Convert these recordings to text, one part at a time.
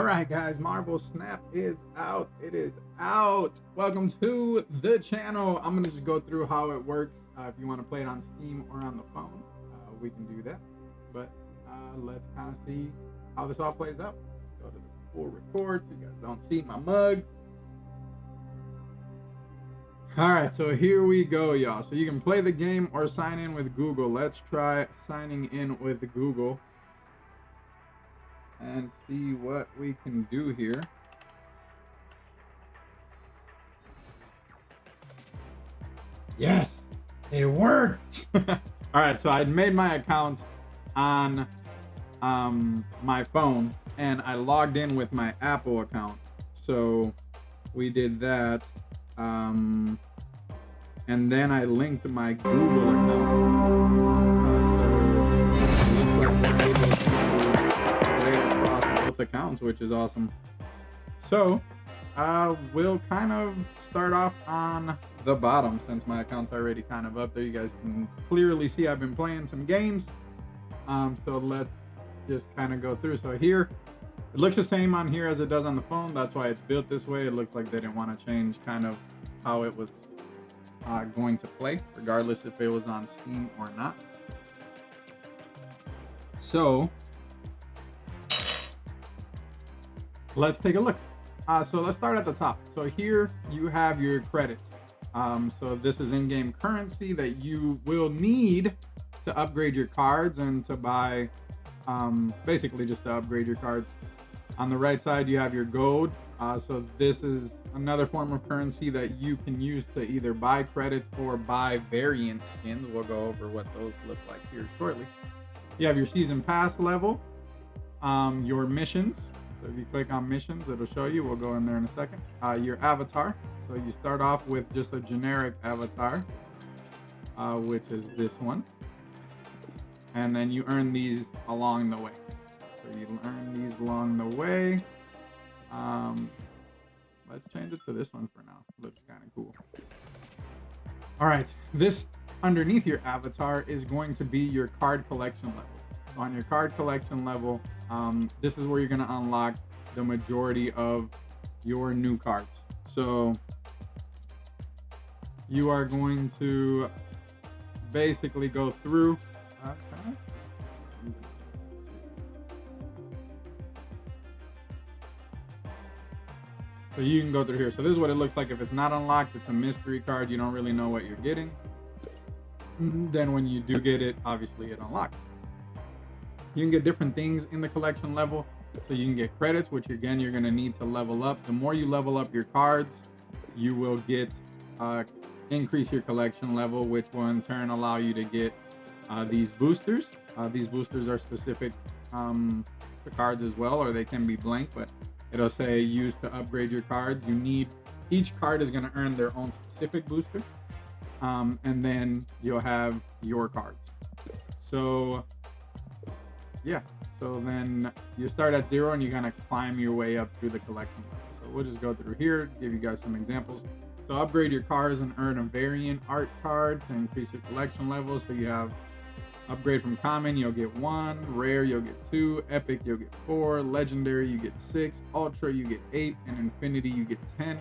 right, guys, Marvel Snap is out. It is out. Welcome to the channel. I'm gonna just go through how it works. If you want to play it on Steam or on the phone, we can do that. But let's kind of see how this all plays out. Go to the full record so you guys don't see my mug. All right, so here we go, y'all. So you can play the game or sign in with Google. Let's try signing in with Google and see what we can do here. Yes, it worked. All right, so I made my account on my phone and I logged in with my Apple account. So we did that. And then I linked my Google account. So it looks like we're able to play across both accounts, which is awesome. So we'll kind of start off on the bottom since my account's already kind of up there. You guys can clearly see I've been playing some games. So let's just kind of go through. So here, it looks the same on here as it does on the phone. That's why it's built this way. It looks like they didn't want to change kind of how it was going to play, regardless if it was on Steam or not. So let's take a look. So let's start at the top. So here you have your credits. So this is in-game currency that you will need to upgrade your cards and to buy, basically just to upgrade your cards. On the right side, you have your gold. So this is another form of currency that you can use to either buy credits or buy variant skins. We'll go over what those look like here shortly. You have your season pass level, your missions. So if you click on missions, it'll show you. We'll go in there in a second. Your avatar. So you start off with just a generic avatar, which is this one. And then you earn these along the way. So you earn these along the way. Let's change it to this one for now. Looks kind of cool. All right, this underneath your avatar is going to be your card collection level. So on your card collection level, this is where you're going to unlock the majority of your new cards. So you are going to basically go through. So you can go through here. So this is what it looks like if it's not unlocked. It's a mystery card. You don't really know what you're getting. Then when you do get it, obviously it unlocks. You can get different things in the collection level. So you can get credits, which again, you're going to need to level up. The more you level up your cards, you will get increase your collection level, which will in turn allow you to get these boosters. These boosters are specific to cards as well, or they can be blank, but it'll say use to upgrade your cards. You need, each card is going to earn their own specific booster. And then you'll have your cards. So yeah, so then you start at 0 and you're going to climb your way up through the collection level. So we'll just go through here, give you guys some examples. So upgrade your cards and earn a variant art card to increase your collection level. So you have upgrade from common, you'll get 1, rare, you'll get 2, epic, you'll get 4, legendary, you get 6, ultra, you get 8, and infinity, you get 10.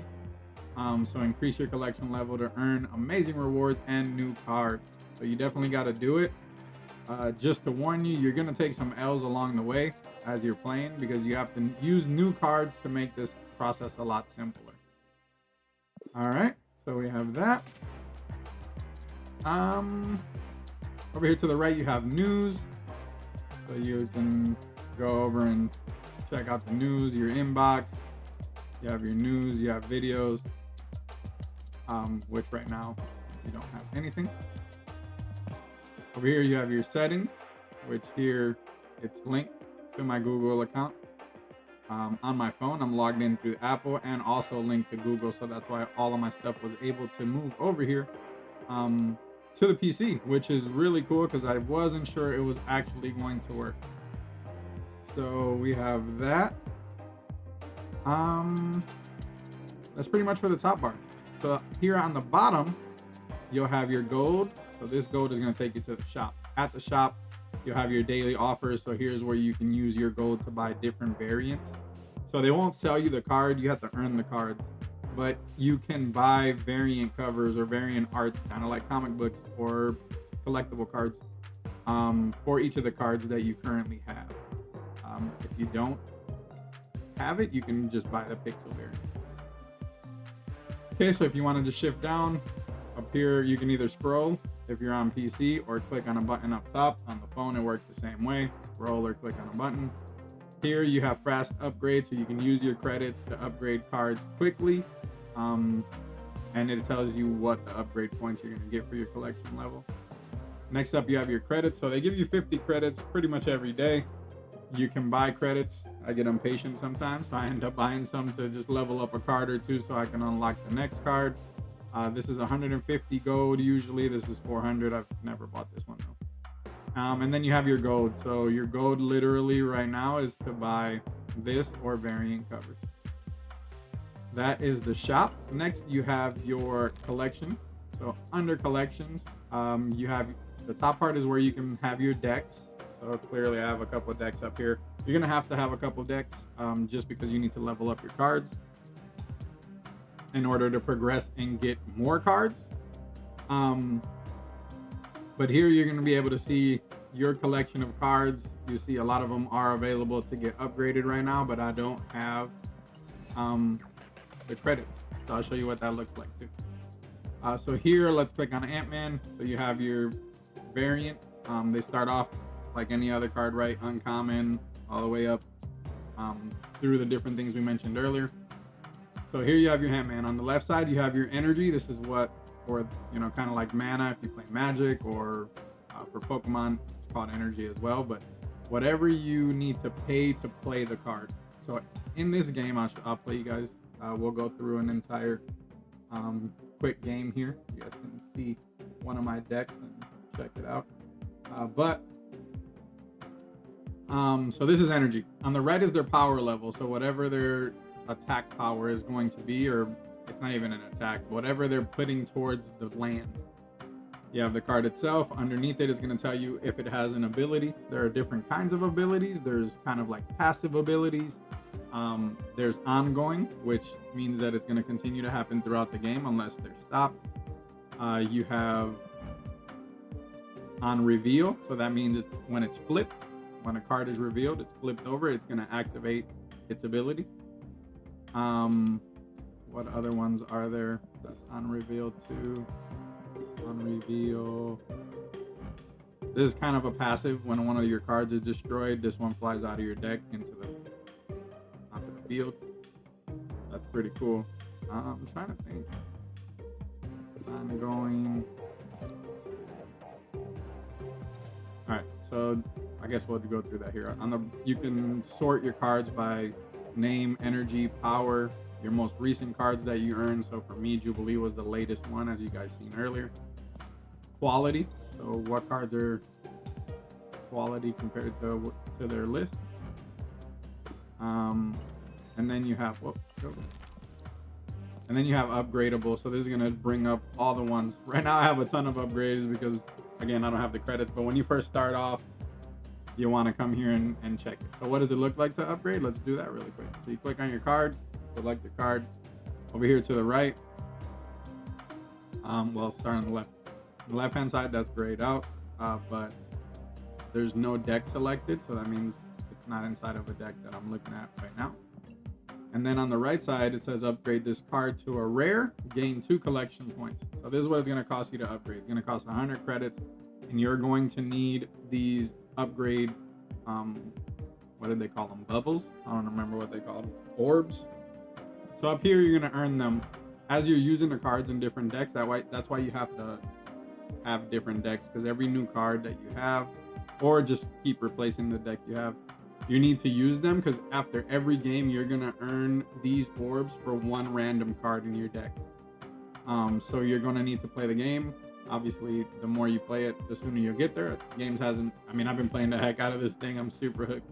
So increase your collection level to earn amazing rewards and new cards. So you definitely got to do it. Just to warn you, you're going to take some L's along the way as you're playing because you have to use new cards to make this process a lot simpler. All right, so we have that. Over here to the right, you have news. So you can go over and check out the news, your inbox. You have your news, you have videos, which right now you don't have anything. Over here, you have your settings, which here it's linked to my Google account. On my phone, I'm logged in through Apple and also linked to Google. So that's why all of my stuff was able to move over here. To the PC, which is really cool because I wasn't sure it was actually going to work. So we have that. That's pretty much for the top bar. So here on the bottom, you'll have your gold. So this gold is going to take you to the shop. At the shop, you'll have your daily offers. So here's where you can use your gold to buy different variants. So they won't sell you the card, you have to earn the cards. But you can buy variant covers or variant arts, kind of like comic books or collectible cards, for each of the cards that you currently have. If you don't have it, you can just buy the pixel variant. Okay, so if you wanted to shift down, up here you can either scroll if you're on PC or click on a button up top. On the phone it works the same way, scroll or click on a button. Here you have fast upgrades, so you can use your credits to upgrade cards quickly, and it tells you what the upgrade points you're going to get for your collection level. Next up you have your credits, so they give you 50 credits pretty much every day. You can buy credits. I get impatient sometimes, so I end up buying some to just level up a card or two so I can unlock the next card. This is 150 gold usually. This is 400. I've never bought this one though. And then you have your gold. So your gold literally right now is to buy this or variant covers. That is the shop. Next you have your collection. So under collections, you have the top part is where you can have your decks. So clearly I have a couple of decks up here. You're gonna have to have a couple of decks just because you need to level up your cards in order to progress and get more cards. But here you're gonna be able to see your collection of cards. You see a lot of them are available to get upgraded right now, but I don't have the credits. So I'll show you what that looks like too. So here, let's click on Ant-Man. So you have your variant. They start off like any other card, right? Uncommon, all the way up through the different things we mentioned earlier. So here you have your Ant-Man. On the left side, you have your energy. This is what, or kind of like mana if you play Magic, or for Pokemon, it's called energy as well. But whatever you need to pay to play the card. So in this game, I'll play you guys. We'll go through an entire quick game here. You guys can see one of my decks and check it out. So this is energy. On the right is their power level. So whatever their attack power is going to be, or it's not even an attack, whatever they're putting towards the land. You have the card itself. Underneath it, it's going to tell you if it has an ability. There are different kinds of abilities. There's kind of like passive abilities. There's ongoing, which means that it's going to continue to happen throughout the game unless they're stopped. You have on reveal, so that means it's when it's flipped. When a card is revealed, it's flipped over, it's going to activate its ability. What other ones are there? That's on reveal too. On reveal. This is kind of a passive. When one of your cards is destroyed, this one flies out of your deck onto the field. That's pretty cool. I'm trying to think. Ongoing. All right, so I guess we'll go through that here. You can sort your cards by name, energy, power, your most recent cards that you earned. So for me, Jubilee was the latest one, as you guys seen earlier. Quality, so what cards are quality compared to their list. And then you have upgradable. So this is gonna bring up all the ones. Right now I have a ton of upgrades because again, I don't have the credits, but when you first start off, you want to come here and check it. So what does it look like to upgrade? Let's do that really quick. So you click on your card, select your card. Over here to the right, start on the left. On the left-hand side, that's grayed out, but there's no deck selected, so that means it's not inside of a deck that I'm looking at right now. And then on the right side, it says upgrade this card to a rare, gain 2 collection points. So this is what it's going to cost you to upgrade. It's going to cost 100 credits, and you're going to need these upgrade, what did they call them? Bubbles? I don't remember what they called them. Orbs. So up here, you're going to earn them as you're using the cards in different decks. That's why you have to have different decks, because every new card that you have, or just keep replacing the deck you have, you need to use them, because after every game you're gonna earn these orbs for one random card in your deck. So you're gonna need to play the game. Obviously, the more you play it, the sooner you'll get there. I've been playing the heck out of this thing. I'm super hooked.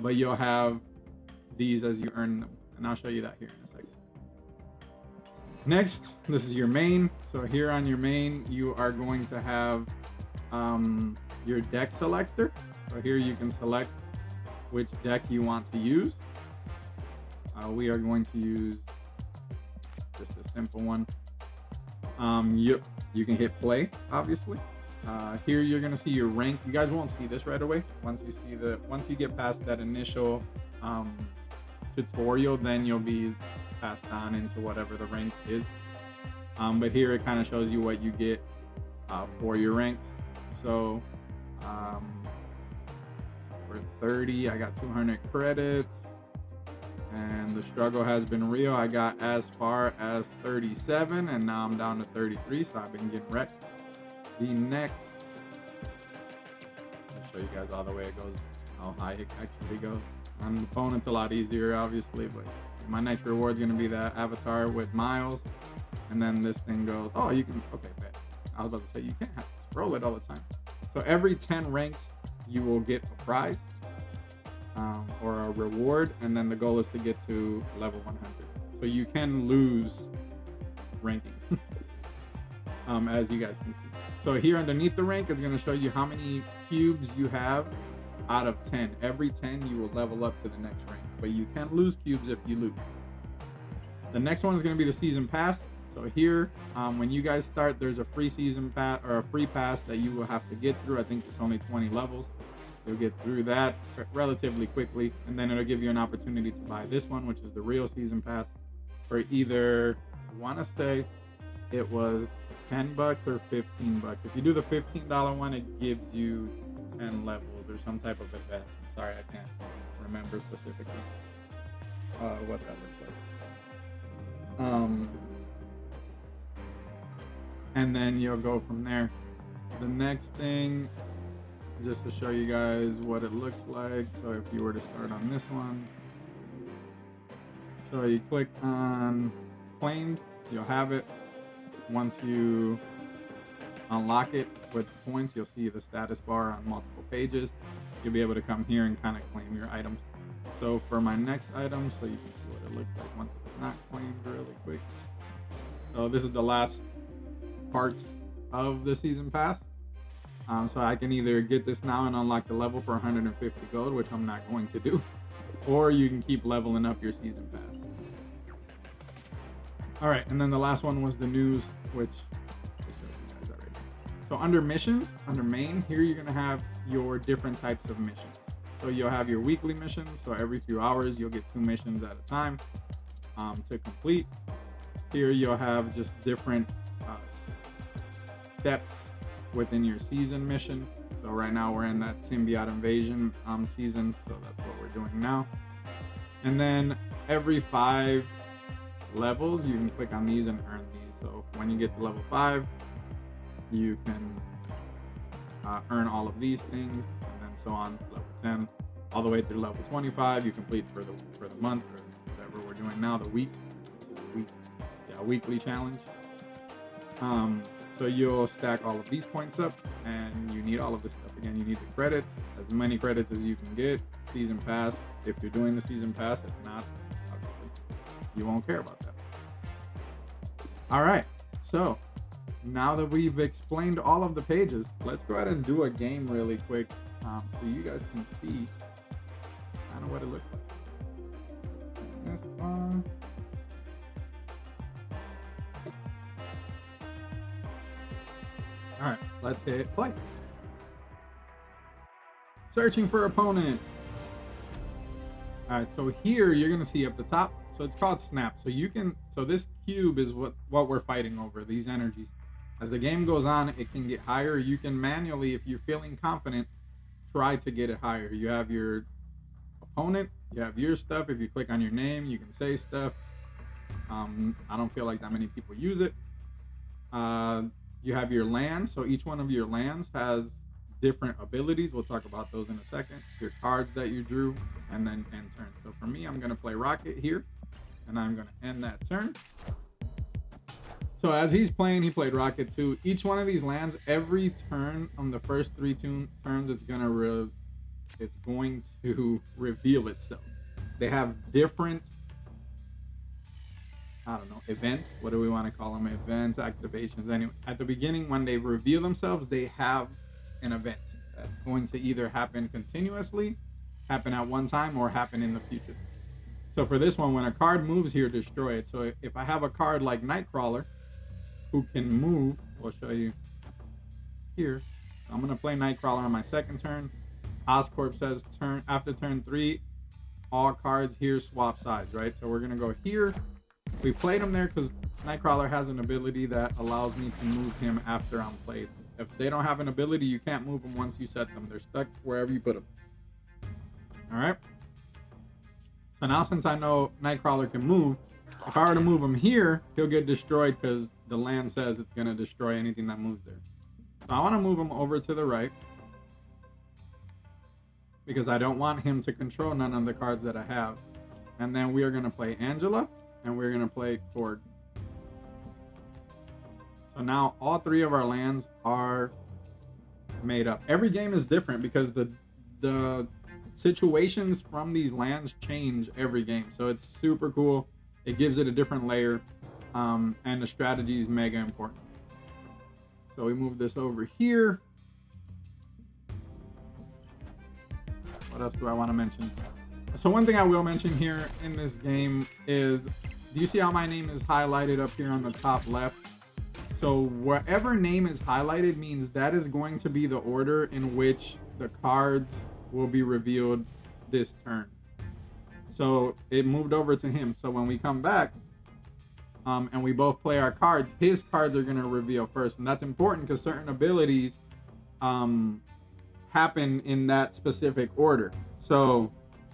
But you'll have these as you earn them, and I'll show you that here in a second. Next, this is your main. So here on your main, you are going to have your deck selector. So here you can select which deck you want to use. We are going to use just a simple one. You can hit play, obviously. Here you're gonna see your rank. You guys won't see this right away. Once you get past that initial tutorial, then you'll be passed on into whatever the rank is. But here it kind of shows you what you get for your ranks. So for 30, I got 200 credits, and the struggle has been real. I got as far as 37, and now I'm down to 33, so I've been getting wrecked. The next, I'll show you guys all the way it goes, how high it actually goes. On the phone, it's a lot easier, obviously, but my next reward is going to be that avatar with miles, and then this thing goes, oh, you can, okay, bet. I was about to say, you can't have to scroll it all the time. So every 10 ranks, you will get a prize or a reward, and then the goal is to get to level 100. So you can lose ranking, as you guys can see. So here underneath the rank, it's going to show you how many cubes you have out of 10. Every 10, you will level up to the next rank, but you can lose cubes if you lose. The next one is going to be the season pass. So here, when you guys start, there's a free season pass or a free pass that you will have to get through. I think it's only 20 levels. You'll get through that relatively quickly, and then it'll give you an opportunity to buy this one, which is the real season pass, for either, I want to say it was $10 or $15. If you do the $15 one, it gives you 10 levels or some type of advancement. Sorry, I can't remember specifically what that looks like. And then you'll go from there. The next thing, just to show you guys what it looks like. So if you were to start on this one, so you click on claimed, you'll have it. Once you unlock it with points, you'll see the status bar on multiple pages. You'll be able to come here and kind of claim your items. So for my next item, so you can see what it looks like once it's not claimed really quick. So this is the last part of the season pass. So I can either get this now and unlock the level for 150 gold, which I'm not going to do, or you can keep leveling up your season pass. All right, and then the last one was the news, which I showed you guys already. So under missions, under main, here you're gonna have your different types of missions. So you'll have your weekly missions. So every few hours, you'll get 2 missions at a time to complete. Here you'll have just different steps within your season mission. So right now we're in that symbiote invasion season, so that's what we're doing now. And then every 5 levels, you can click on these and earn these. So when you get to level 5, you can earn all of these things, and then so on, level 10 all the way through level 25. You complete for the month or whatever we're doing now, the week. This is a week, weekly challenge. So you'll stack all of these points up, and you need all of this stuff. Again, you need the credits, as many credits as you can get. Season pass, if you're doing the season pass. If not, obviously, you won't care about that. All right, so now that we've explained all of the pages, let's go ahead and do a game really quick, so you guys can see kind of what it looks like. This one. All right, let's hit play. Searching for opponent. All right, so here you're gonna see up the top. So it's called snap. So this cube is what we're fighting over, these energies. As the game goes on, it can get higher. You can manually, if you're feeling confident, try to get it higher. You have your opponent, you have your stuff. If you click on your name, you can say stuff. I don't feel like that many people use it. You have your lands, so each one of your lands has different abilities. We'll talk about those in a second. Your cards that you drew, and then end turn. So for me, I'm going to play Rocket here, and I'm going to end that turn. So as he's playing, he played Rocket too. Each one of these lands, every turn on the first 3 turns, it's going to reveal itself. They have different, I don't know, events. What do we want to call them? Events, activations. Anyway, at the beginning, when they reveal themselves, they have an event that's going to either happen continuously, happen at one time, or happen in the future. So for this one, when a card moves here, destroy it. So if I have a card like Nightcrawler who can move, I'll show you here. I'm going to play Nightcrawler on my second turn. Oscorp says after turn 3, all cards here swap sides, right? So we're going to go here. We played him there because Nightcrawler has an ability that allows me to move him after I'm played. If they don't have an ability, you can't move them once you set them. They're stuck wherever you put them. All right. So now since I know Nightcrawler can move, if I were to move him here, he'll get destroyed because the land says it's going to destroy anything that moves there. So I want to move him over to the right because I don't want him to control none of the cards that I have. And then we are going to play Angela and we're going to play Korg. So now all 3 of our lands are made up. Every game is different because the situations from these lands change every game. So it's super cool. It gives it a different layer, and the strategy is mega important. So we move this over here. What else do I want to mention? So one thing I will mention here in this game is, do you see how my name is highlighted up here on the top left? So whatever name is highlighted means that is going to be the order in which the cards will be revealed this turn. So it moved over to him. So when we come back and we both play our cards, his cards are going to reveal first. And that's important because certain abilities happen in that specific order. So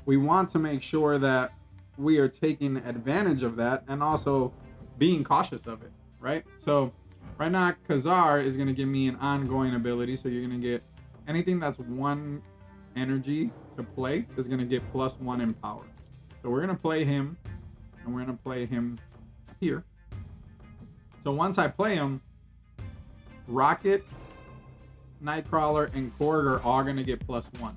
we want to make sure that we are taking advantage of that and also being cautious of it, right? So right now, Khazar is going to give me an ongoing ability. So you're going to get anything that's 1 energy to play is going to get +1 in power. So we're going to play him and we're going to play him here. So once I play him, Rocket, Nightcrawler, and Korg are all going to get +1.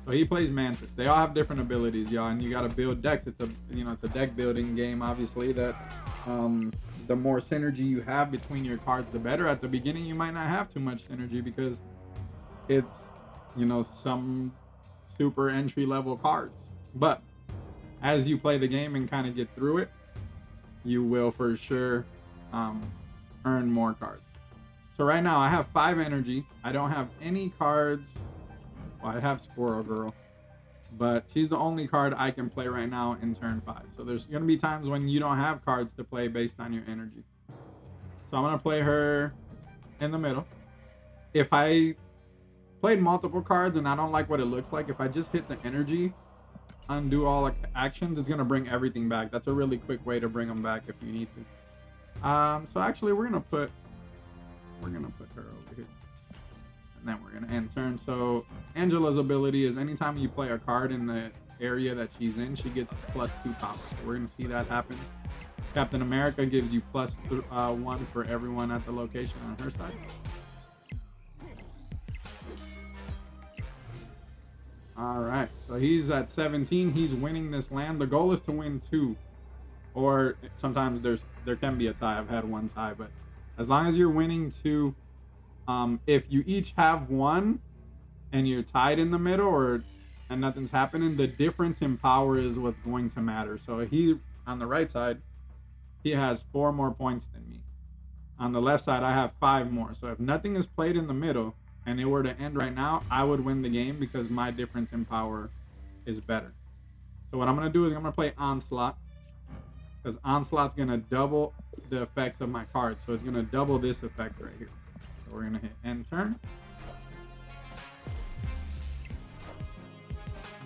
So he plays Mantis. They all have different abilities, y'all, and you got to build decks. It's a deck building game, obviously, that the more synergy you have between your cards, the better. At the beginning, you might not have too much synergy because it's, some super entry level cards. But as you play the game and kind of get through it, you will for sure earn more cards. So right now I have 5 energy. I don't have any cards. Well, I have Squirrel Girl, but she's the only card I can play right now in turn 5. So there's going to be times when you don't have cards to play based on your energy. So I'm going to play her in the middle. If I played multiple cards and I don't like what it looks like, if I just hit the energy, undo all actions, it's going to bring everything back. That's a really quick way to bring them back if you need to. So actually we're going to put her over here. And then we're going to end turn. So Angela's ability is anytime you play a card in the area that she's in, she gets +2 power. So we're going to see that happen. Captain America gives you +1 for everyone at the location on her side. All right, so he's at 17. He's winning this land. The goal is to win 2, or sometimes there can be a tie. I've had 1 tie, but as long as you're winning 2, if you each have 1 and you're tied in the middle and nothing's happening, the difference in power is what's going to matter. So he, on the right side, he has 4 more points than me. On the left side, I have 5 more. So if nothing is played in the middle and it were to end right now, I would win the game because my difference in power is better. So what I'm going to do is I'm going to play Onslaught, because Onslaught's going to double the effects of my cards. So it's going to double this effect right here. So we're going to hit end turn.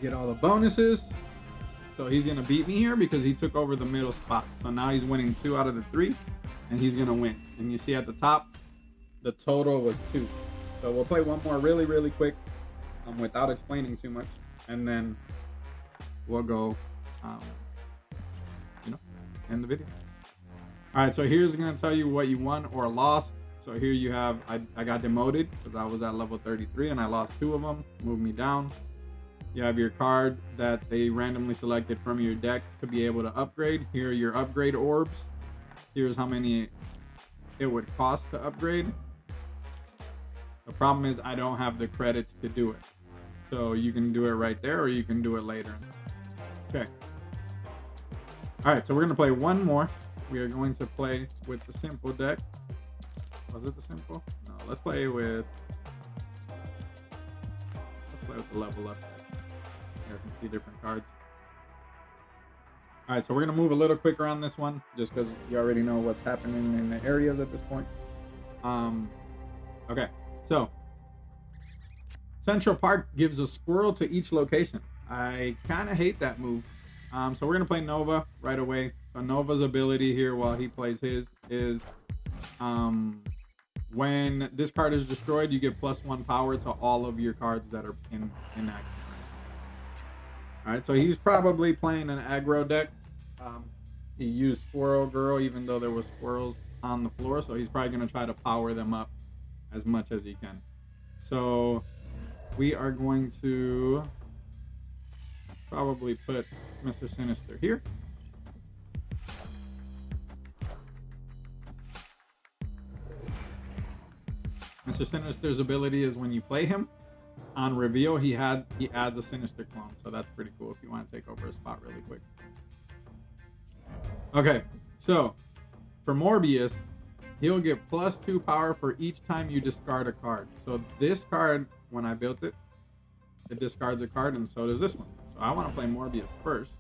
Get all the bonuses. So he's going to beat me here because he took over the middle spot. So now he's winning 2 out of the 3, and he's going to win. And you see at the top, the total was 2. So we'll play one more really, really quick without explaining too much. And then we'll go, end the video. All right, so here's going to tell you what you won or lost. So here you have, I got demoted because I was at level 33 and I lost 2 of them, moved me down. You have your card that they randomly selected from your deck to be able to upgrade. Here are your upgrade orbs. Here's how many it would cost to upgrade. The problem is I don't have the credits to do it. So you can do it right there or you can do it later. Okay. All right, so we're gonna play one more. We are going to play with the simple deck. Was it the simple? No, let's play with the level up deck. You guys can see different cards. All right, so we're gonna move a little quicker on this one, just because you already know what's happening in the areas at this point. Okay, so Central Park gives a squirrel to each location. I kind of hate that move. So we're gonna play Nova right away. So Nova's ability here while he plays his is when this card is destroyed, you get +1 power to all of your cards that are in action. All right, so he's probably playing an aggro deck. He used Squirrel Girl even though there was squirrels on the floor, so he's probably gonna try to power them up as much as he can. So we are going to probably put Mr. Sinister here. Mr. Sinister's ability is when you play him, on reveal, he adds a Sinister clone. So that's pretty cool if you want to take over a spot really quick. Okay, so for Morbius, he'll get +2 power for each time you discard a card. So this card, when I built it, it discards a card, and so does this one. So I want to play Morbius first,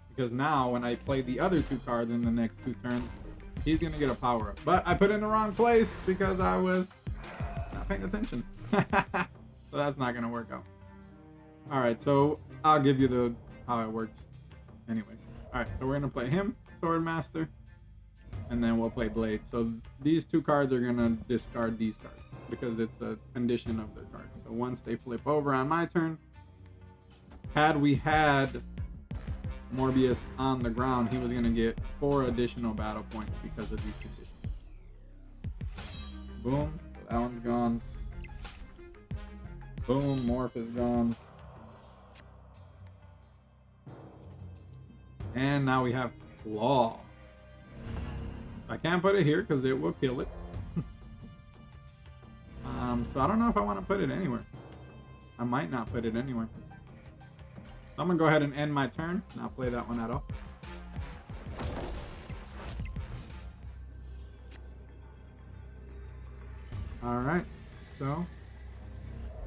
because now when I play the other 2 cards in the next 2 turns, he's gonna get a power up. But I put it in the wrong place because I was not paying attention. So that's not gonna work out. All right, so I'll give you how it works anyway. All right, so we're gonna play him, Swordmaster, and then we'll play Blade. So these 2 cards are gonna discard these cards because it's a condition of their card. So once they flip over on my turn, had we had Morbius on the ground, he was going to get 4 additional battle points because of these conditions. Boom, so that one's gone. Boom, Morph is gone. And now we have Claw. I can't put it here because it will kill it. So I don't know if I want to put it anywhere. I might not put it anywhere. I'm gonna go ahead and end my turn, not play that one at all. All right, so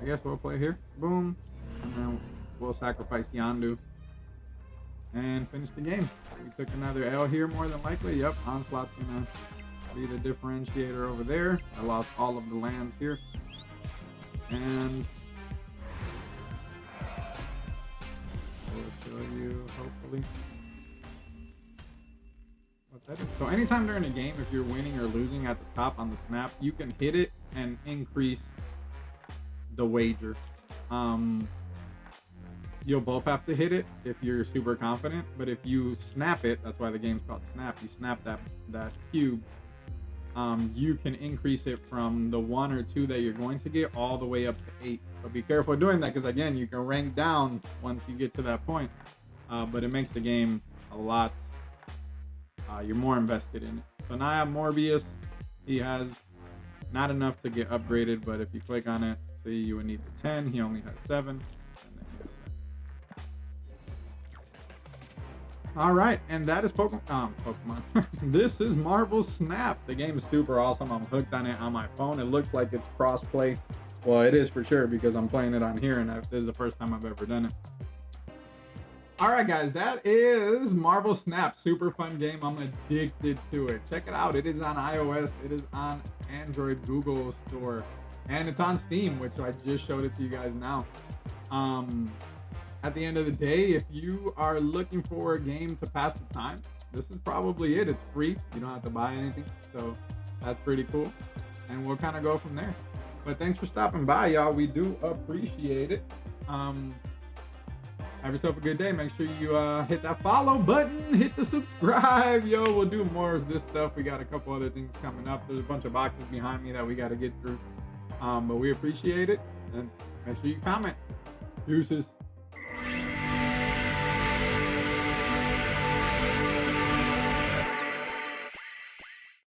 I guess we'll play here. Boom, and then we'll sacrifice Yondu and finish the game. We took another L here, more than likely. Yep, Onslaught's gonna be the differentiator over there. I lost all of the lands here, and show you hopefully what that is. So anytime during a game, if you're winning or losing at the top on the snap, you can hit it and increase the wager. You'll both have to hit it if you're super confident, but if you snap it, that's why the game's called Snap, you snap that cube, you can increase it from the 1 or 2 that you're going to get all the way up to 8. So be careful doing that, because again, you can rank down once you get to that point, but it makes the game a lot, you're more invested in it. So now I have Morbius. He has not enough to get upgraded, but if you click on it, see, you would need the 10, he only has 7. All right, and that is Pokemon. This is Marvel Snap. The game is super awesome. I'm hooked on it on my phone. It looks like it's cross-play. Well, it is for sure because I'm playing it on here, and this is the first time I've ever done it. All right, guys, that is Marvel Snap. Super fun game. I'm addicted to it. Check it out. It is on iOS. It is on Android, Google Store, and it's on Steam, which I just showed it to you guys now. At the end of the day, if you are looking for a game to pass the time, this is probably it. It's free. You don't have to buy anything. So that's pretty cool. And we'll kind of go from there. But thanks for stopping by, y'all. We do appreciate it. Have yourself a good day. Make sure you hit that follow button. Hit the subscribe. Yo, we'll do more of this stuff. We got a couple other things coming up. There's a bunch of boxes behind me that we got to get through. But we appreciate it. And make sure you comment. Deuces.